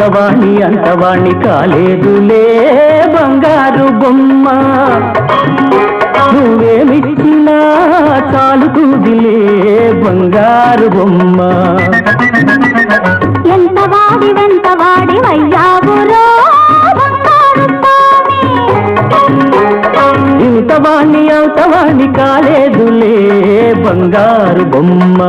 అంతవాణి కాలేదులే బంగారు బొమ్మ నువ్వేమిచ్చినా చాలుతుందిలే బంగారు బొమ్మ ఎంత వాడి వయ్యావురో ఇంతవాణి అంతవాణి కాలేదులే బంగారు బొమ్మ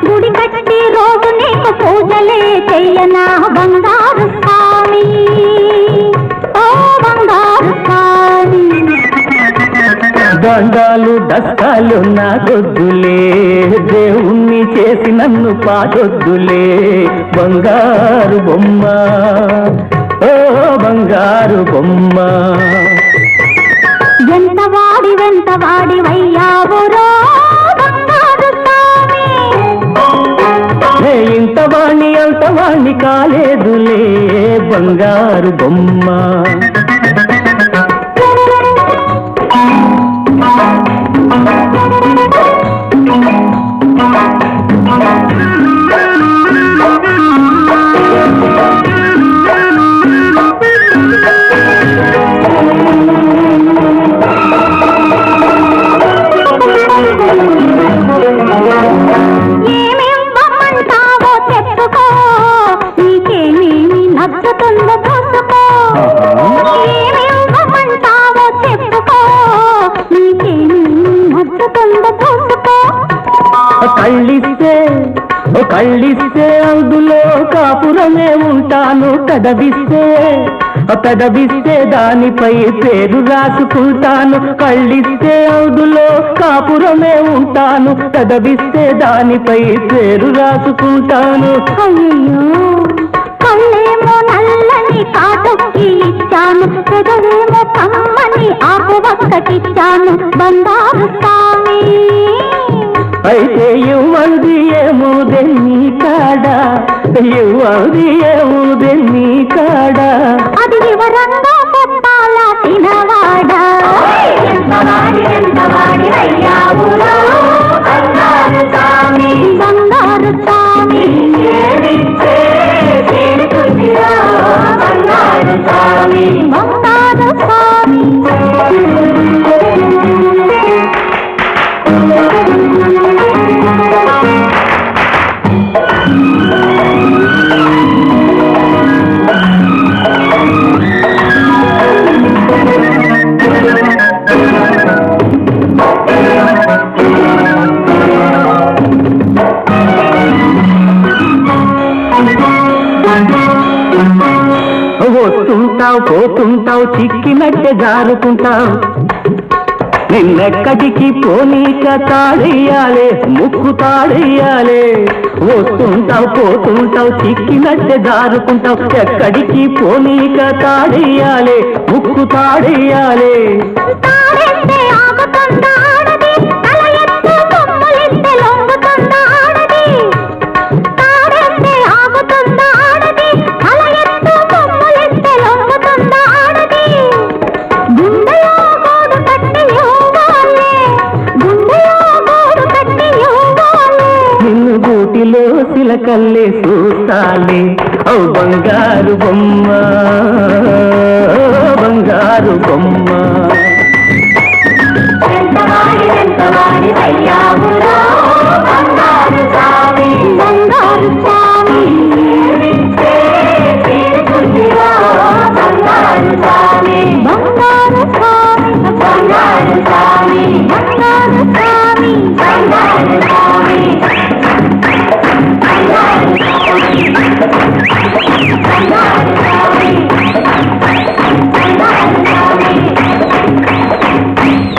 గుడి కట్టి రోజు నీకు పూజలే చెయ్యనా బంగారు స్వామి ఓ బంగారు స్వామి దండాలు దస్తాలు నా గొద్దులే దేవుణ్ణి చేసి నన్ను పాటొద్దులే బంగారు బొమ్మ ఓ బంగారు బొమ్మ ఎంత వాడి వయ్యావురో ఇంతవాణి అంతవాణి కాలేదులే బంగారు బొమ్మ కళ్ళిస్తే అందులో కాపురమే ఉంటాను పెదవిస్తే దానిపై పేరు రాసుకుంటాను కళ్ళిస్తే అందులో కాపురమే ఉంటాను పెదవిస్తే దానిపై పేరు రాసుకుంటాను అయ్యో కళ్ళేమో నల్లని కాటుకి ఇచ్చాను పెదవేమో కమ్మని ఆకు ఒక్కటిచ్చాను బంగారు స్వామి అయితే ఇవ్వంది ఏముదెన్ని కాడా ఇవ్వంది ఏముదెన్ని కాడా అది వివరంగా చెప్పాలా తినవాడా బంగారు స్వామి బంగారు స్వామి వస్తుంటావు పోతుంటావు చిక్కినట్టే జారుకుంటావు నిన్నెక్కడికి పోనీక తాడెయ్యాలే ముక్కు తాడెయ్యాలే వస్తుంటావు పోతుంటావు చిక్కినట్టే జారుకుంటావు ఎక్కడికి పోనీక తాడెయ్యాలే ముక్కు తాడెయ్యాలే సిలకల్లే చూస్తాలే ఓ బంగారు బొమ్మ బంగారు బొమ్మ